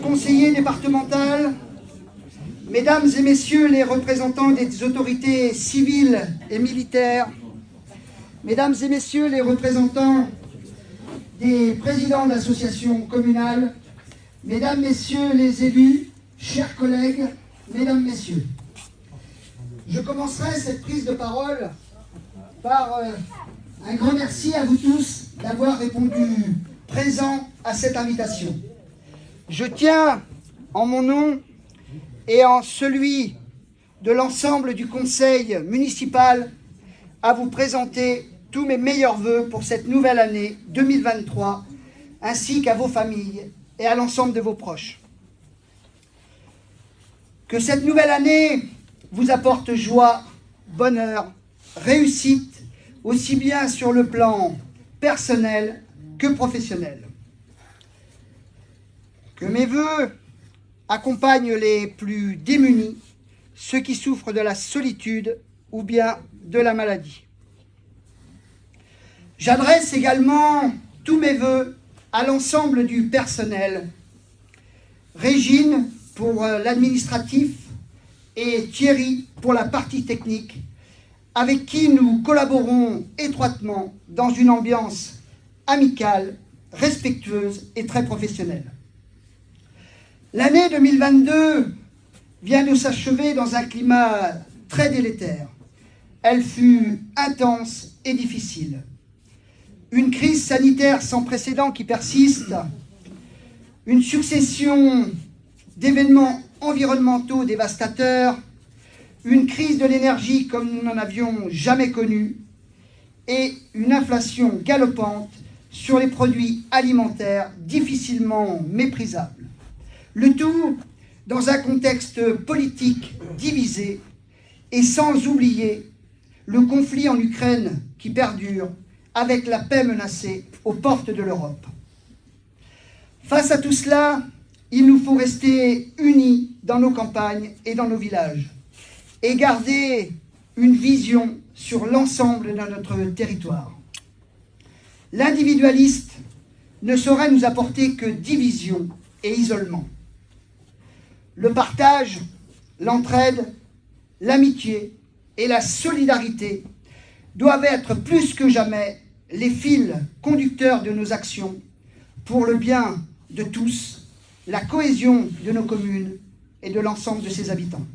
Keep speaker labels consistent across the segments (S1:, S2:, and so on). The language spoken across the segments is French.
S1: conseiller départemental, mesdames et messieurs les représentants des autorités civiles et militaires, mesdames et messieurs les représentants des présidents d'associations communales, mesdames, messieurs les élus, chers collègues, mesdames, messieurs, je commencerai cette prise de parole par un grand merci à vous tous d'avoir répondu présent à cette invitation. Je tiens, en mon nom et en celui de l'ensemble du conseil municipal, à vous présenter tous mes meilleurs vœux pour cette nouvelle année 2023, ainsi qu'à vos familles et à l'ensemble de vos proches. Que cette nouvelle année vous apporte joie, bonheur, réussite, aussi bien sur le plan personnel que professionnel. Que mes vœux accompagnent les plus démunis, ceux qui souffrent de la solitude ou bien de la maladie. J'adresse également tous mes vœux à l'ensemble du personnel, Régine pour l'administratif et Thierry pour la partie technique, avec qui nous collaborons étroitement dans une ambiance amicale, respectueuse et très professionnelle. L'année 2022 vient de s'achever dans un climat très délétère. Elle fut intense et difficile. Une crise sanitaire sans précédent qui persiste, une succession d'événements environnementaux dévastateurs, une crise de l'énergie comme nous n'en avions jamais connue et une inflation galopante sur les produits alimentaires difficilement méprisables. Le tout dans un contexte politique divisé et sans oublier le conflit en Ukraine qui perdure avec la paix menacée aux portes de l'Europe. Face à tout cela, il nous faut rester unis dans nos campagnes et dans nos villages et garder une vision sur l'ensemble de notre territoire. L'individualiste ne saurait nous apporter que division et isolement. Le partage, l'entraide, l'amitié et la solidarité doivent être plus que jamais les fils conducteurs de nos actions pour le bien de tous, la cohésion de nos communes et de l'ensemble de ses habitants.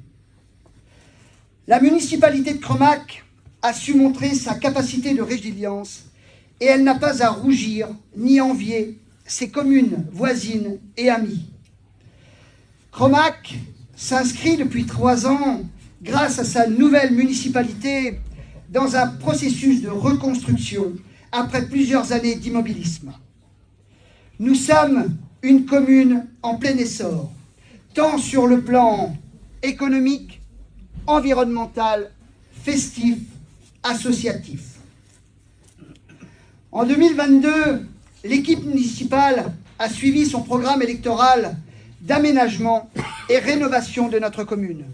S1: La municipalité de Cromac a su montrer sa capacité de résilience et elle n'a pas à rougir ni envier ses communes voisines et amies. Cromac s'inscrit depuis 3 ans, grâce à sa nouvelle municipalité, dans un processus de reconstruction après plusieurs années d'immobilisme. Nous sommes une commune en plein essor, tant sur le plan économique, environnemental, festif, associatif. En 2022, l'équipe municipale a suivi son programme électoral d'aménagement et rénovation de notre commune.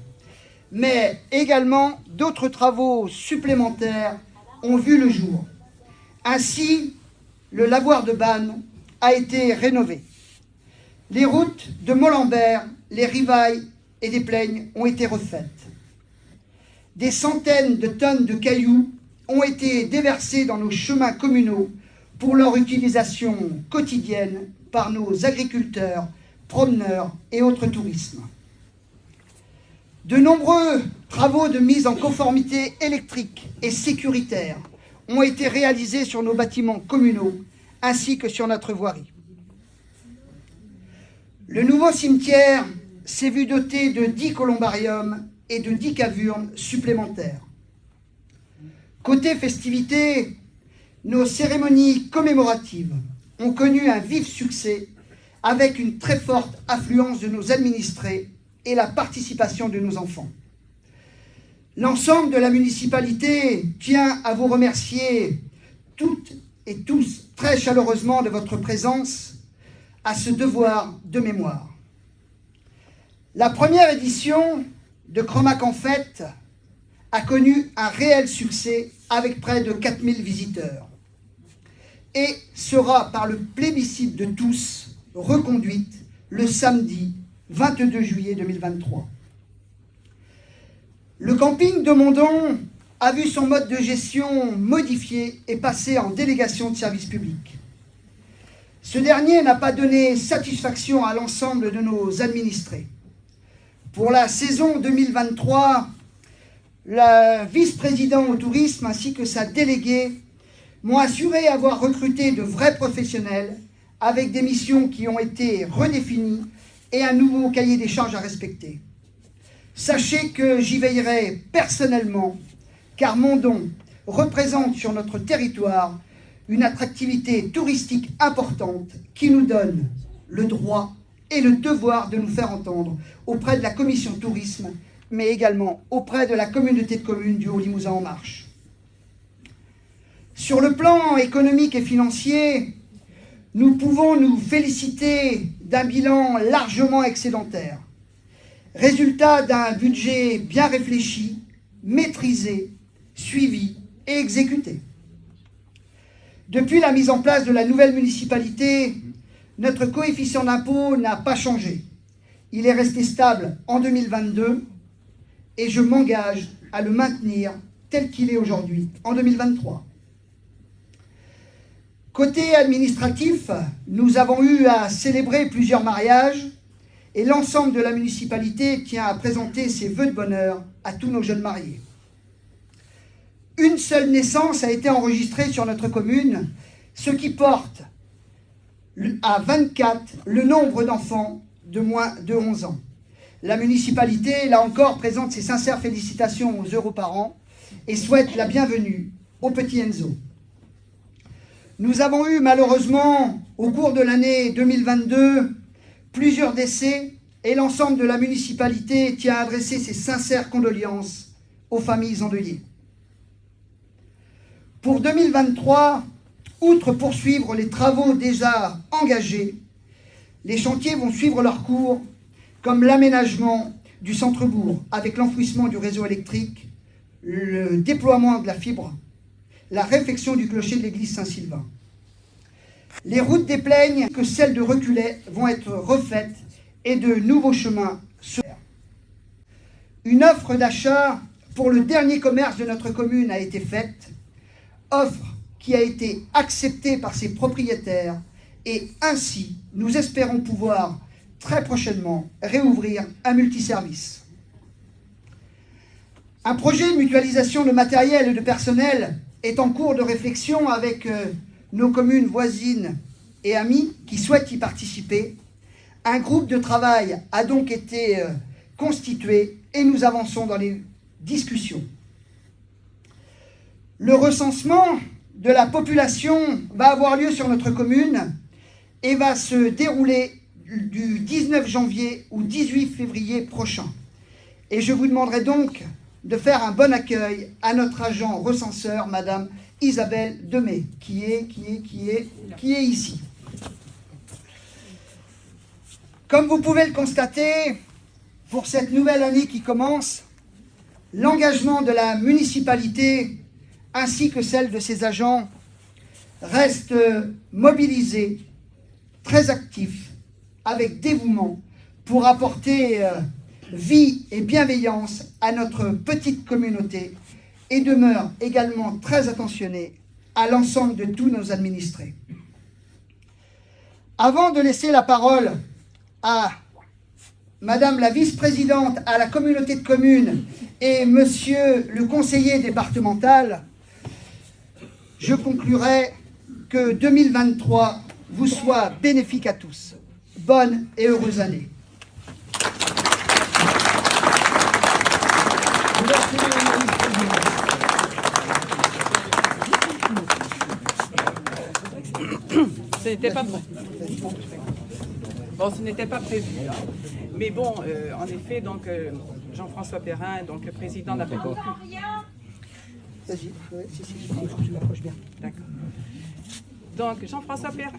S1: Mais également d'autres travaux supplémentaires ont vu le jour. Ainsi, le lavoir de Bannes a été rénové. Les routes de Mollambert, les Rivailles et des Plaignes ont été refaites. Des centaines de tonnes de cailloux ont été déversés dans nos chemins communaux pour leur utilisation quotidienne par nos agriculteurs, promeneurs et autres tourismes. De nombreux travaux de mise en conformité électrique et sécuritaire ont été réalisés sur nos bâtiments communaux ainsi que sur notre voirie. Le nouveau cimetière s'est vu doté de 10 columbariums et de 10 cavurnes supplémentaires. Côté festivités, nos cérémonies commémoratives ont connu un vif succès avec une très forte affluence de nos administrés et la participation de nos enfants. L'ensemble de la municipalité tient à vous remercier toutes et tous très chaleureusement de votre présence à ce devoir de mémoire. La première édition de Cromac en Fête a connu un réel succès avec près de 4000 visiteurs et sera par le plébiscite de tous reconduite le samedi 22 juillet 2023. Le camping de Mondon a vu son mode de gestion modifié et passé en délégation de service public. Ce dernier n'a pas donné satisfaction à l'ensemble de nos administrés. Pour la saison 2023, la vice-présidente au tourisme ainsi que sa déléguée m'ont assuré avoir recruté de vrais professionnels avec des missions qui ont été redéfinies et un nouveau cahier des charges à respecter. Sachez que j'y veillerai personnellement, car Mondon représente sur notre territoire une attractivité touristique importante qui nous donne le droit et le devoir de nous faire entendre auprès de la commission tourisme, mais également auprès de la communauté de communes du Haut-Limousin en marche. Sur le plan économique et financier, nous pouvons nous féliciter d'un bilan largement excédentaire, résultat d'un budget bien réfléchi, maîtrisé, suivi et exécuté. Depuis la mise en place de la nouvelle municipalité, notre coefficient d'impôt n'a pas changé. Il est resté stable en 2022 et je m'engage à le maintenir tel qu'il est aujourd'hui, en 2023. Côté administratif, nous avons eu à célébrer plusieurs mariages et l'ensemble de la municipalité tient à présenter ses vœux de bonheur à tous nos jeunes mariés. Une seule naissance a été enregistrée sur notre commune, ce qui porte à 24 le nombre d'enfants de moins de 11 ans. La municipalité, là encore, présente ses sincères félicitations aux heureux parents et souhaite la bienvenue au petit Enzo. Nous avons eu malheureusement, au cours de l'année 2022, plusieurs décès et l'ensemble de la municipalité tient à adresser ses sincères condoléances aux familles endeuillées. Pour 2023, outre poursuivre les travaux déjà engagés, les chantiers vont suivre leur cours, comme l'aménagement du centre-bourg avec l'enfouissement du réseau électrique, le déploiement de la fibre, la réfection du clocher de l'église Saint-Sylvain. Les routes des Plaignes, que celles de Reculay, vont être refaites et de nouveaux chemins se faire. Une offre d'achat pour le dernier commerce de notre commune a été faite, offre qui a été acceptée par ses propriétaires et ainsi nous espérons pouvoir très prochainement réouvrir un multiservice. Un projet de mutualisation de matériel et de personnel est en cours de réflexion avec nos communes voisines et amies qui souhaitent y participer. Un groupe de travail a donc été constitué et nous avançons dans les discussions. Le recensement de la population va avoir lieu sur notre commune et va se dérouler du 19 janvier au 18 février prochain. Et je vous demanderai donc de faire un bon accueil à notre agent recenseur, Madame Isabelle Demey, qui est ici. Comme vous pouvez le constater, pour cette nouvelle année qui commence, l'engagement de la municipalité ainsi que celle de ses agents reste mobilisé, très actif, avec dévouement pour apporter vie et bienveillance à notre petite communauté et demeure également très attentionné à l'ensemble de tous nos administrés. Avant de laisser la parole à Madame la vice-présidente à la communauté de communes et Monsieur le conseiller départemental, je conclurai que 2023 vous soit bénéfique à tous. Bonne et heureuse année.
S2: Ce n'était pas prêt. Bon, ce n'était pas prévu. Mais bon, en effet, donc Jean-François Perrin, donc le président de la Fédération.
S1: Vas-y, je m'approche bien.
S2: D'accord. Donc Jean-François Perrin.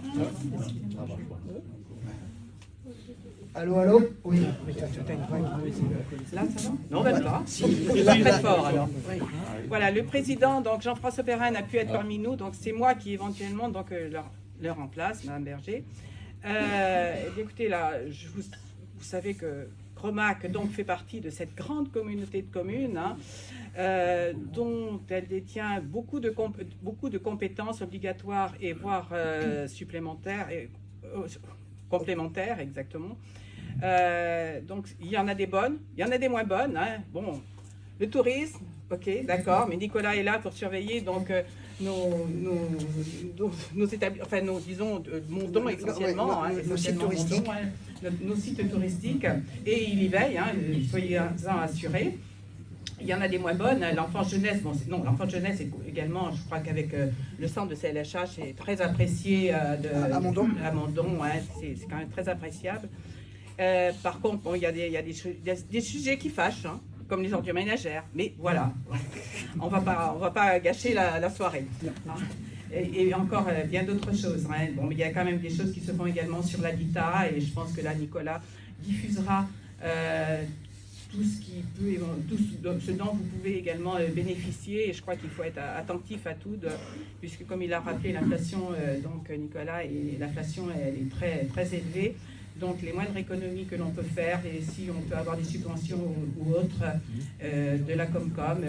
S1: Allô, allô? Oui.
S2: Là, ça va? Non, même pas. C'est pas très fort alors. Oui. Voilà, le président, donc Jean-François Perrin n'a pu être parmi nous, donc c'est moi qui éventuellement donc leur remplace, Madame Berger. Écoutez, là, vous savez que Cromac donc, fait partie de cette grande communauté de communes, hein, dont elle détient beaucoup de compétences obligatoires et voire supplémentaires, complémentaires exactement. Donc il y en a des bonnes, il y en a des moins bonnes. Hein. Bon, le tourisme, ok, d'accord, mais Nicolas est là pour surveiller donc nos établissements, enfin disons Mondon essentiellement,
S1: nos sites touristiques.
S2: Nos sites touristiques, et il y veille, hein, soyez-en assurés. Il y en a des moins bonnes. L'enfant jeunesse, l'enfant jeunesse est également, je crois qu'avec le centre de CLHH, c'est très apprécié
S1: à Mondon.
S2: À Mondon, ouais, c'est quand même très appréciable. Par contre, bon, il y a des sujets qui fâchent, hein, comme les ordures ménagères. Mais voilà, on va pas gâcher la soirée. Hein. Et encore bien d'autres choses. Hein. Bon, mais il y a quand même des choses qui se font également sur l'habitat, et je pense que là, Nicolas diffusera tout ce dont vous pouvez également bénéficier. Et je crois qu'il faut être attentif à tout, puisque comme il a rappelé, l'inflation, donc Nicolas, et l'inflation, elle est très, très élevée. Donc les moindres économies que l'on peut faire, et si on peut avoir des subventions ou autres de la Comcom,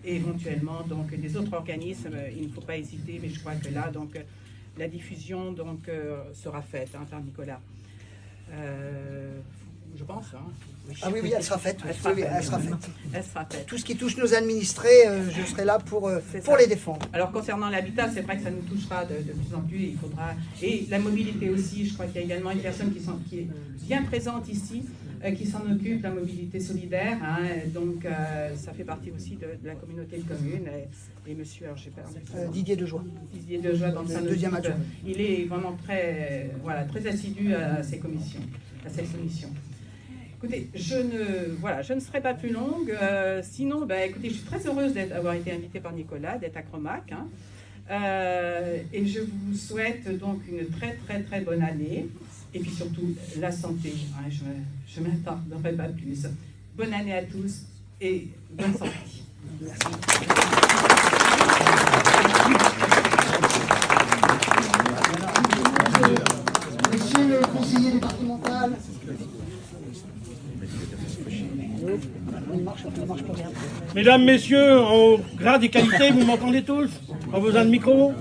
S2: et éventuellement donc des autres organismes, il ne faut pas hésiter. Mais je crois que là, donc la diffusion donc sera faite, hein, par Nicolas. Je pense. Hein.
S1: Oui. Ah oui, elle sera faite. Elle sera faite. Tout ce qui touche nos administrés, je serai là pour les défendre.
S2: Alors concernant l'habitat, c'est vrai que ça nous touchera de plus en plus. Il faudra, et la mobilité aussi. Je crois qu'il y a également une personne qui est bien présente ici, qui s'en occupe, la mobilité solidaire. Hein, donc ça fait partie aussi de la communauté de communes. Et monsieur, alors, j'ai perdu.
S1: Didier Dejoie.
S2: Didier Dejoie, donc ça
S1: deuxième adjoint.
S2: Il est vraiment très assidu à ces commissions, à cette commission. Écoutez, je ne serai pas plus longue. Sinon, écoutez, je suis très heureuse d'avoir été invitée par Nicolas, d'être à Cromac. Hein. Et je vous souhaite donc une très, très, très bonne année. Et puis surtout, la santé. Hein, je ne m'attarderai pas plus. Bonne année à tous et bonne santé. Merci.
S1: Monsieur le conseiller départemental.
S3: Mesdames, messieurs, en grade et qualité, vous m'entendez tous? Pas besoin de micro?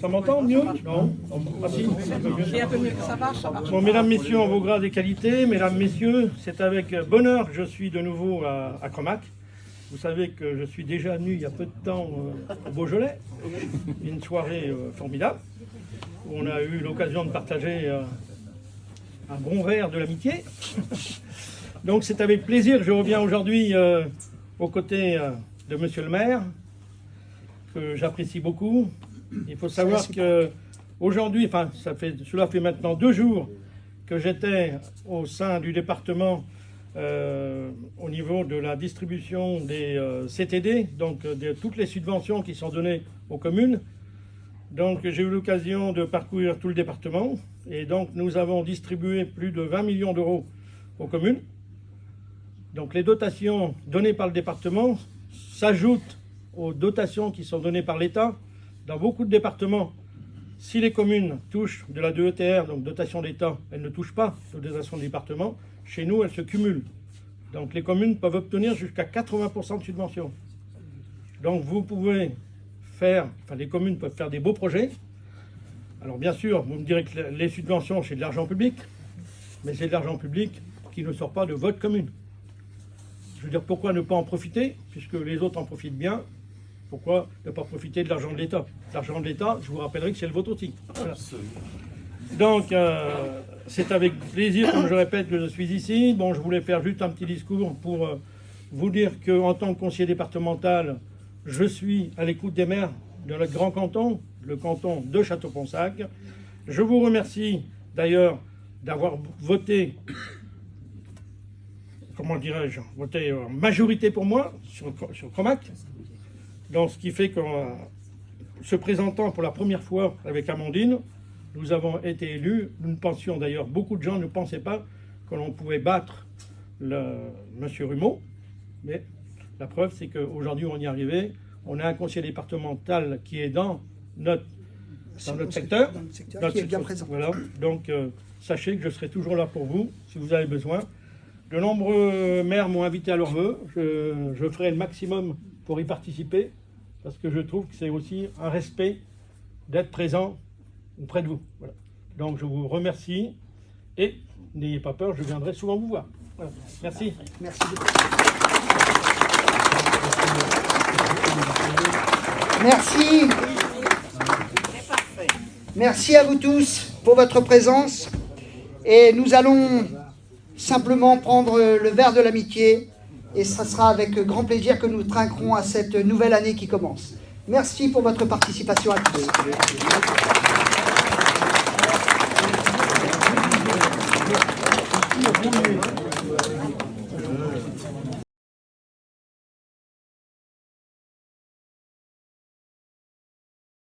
S3: Ça m'entend mieux? Non? Ah, si,
S2: un peu mieux. Ça va.
S3: Bon, mesdames, messieurs, en vos grades et qualités, mesdames, messieurs, c'est avec bonheur que je suis de nouveau à Cromac. Vous savez que je suis déjà venu il y a peu de temps au Beaujolais, une soirée formidable, où on a eu l'occasion de partager un bon verre de l'amitié. Donc c'est avec plaisir que je reviens aujourd'hui aux côtés de monsieur le maire, que j'apprécie beaucoup. Il faut savoir que aujourd'hui, cela fait maintenant 2 jours que j'étais au sein du département au niveau de la distribution des CTD, donc de toutes les subventions qui sont données aux communes. Donc j'ai eu l'occasion de parcourir tout le département, et donc nous avons distribué plus de 20 millions d'euros aux communes. Donc les dotations données par le département s'ajoutent aux dotations qui sont données par l'État. Dans beaucoup de départements, si les communes touchent de la DETR, donc dotation d'État, elles ne touchent pas de dotation de département. Chez nous, elles se cumulent. Donc les communes peuvent obtenir jusqu'à 80% de subventions. Donc vous pouvez les communes peuvent faire des beaux projets. Alors bien sûr, vous me direz que les subventions, c'est de l'argent public, mais c'est de l'argent public qui ne sort pas de votre commune. Je veux dire, pourquoi ne pas en profiter, puisque les autres en profitent bien? Pourquoi ne pas profiter de l'argent de l'État? L'argent de l'État, je vous rappellerai que c'est le vôtre aussi. Voilà. Donc, c'est avec plaisir, comme je répète, que je suis ici. Bon, je voulais faire juste un petit discours pour vous dire qu'en tant que conseiller départemental, je suis à l'écoute des maires de notre grand canton, le canton de Château-Ponsac. Je vous remercie d'ailleurs d'avoir voté, voté en majorité pour moi sur Cromac. Donc, ce qui fait qu'en se présentant pour la première fois avec Amandine, nous avons été élus. Nous ne pensions d'ailleurs, beaucoup de gens ne pensaient pas que l'on pouvait battre monsieur Rumeau. Mais la preuve, c'est qu'aujourd'hui, on y est arrivé. On a un conseiller départemental qui est dans notre dans notre secteur.
S1: Dans notre secteur,
S3: Notre
S1: qui est bien
S3: secteur.
S1: présent.
S3: Voilà. Donc, sachez que je serai toujours là pour vous, si vous avez besoin. De nombreux maires m'ont invité à leur vœu. Je ferai le maximum pour y participer, parce que je trouve que c'est aussi un respect d'être présent auprès de vous. Voilà. Donc, je vous remercie et n'ayez pas peur, je viendrai souvent vous voir. Voilà. Merci.
S1: Merci beaucoup. Merci. Merci à vous tous pour votre présence. Et nous allons simplement prendre le verre de l'amitié. Et ce sera avec grand plaisir que nous trinquerons à cette nouvelle année qui commence. Merci pour votre participation à tous.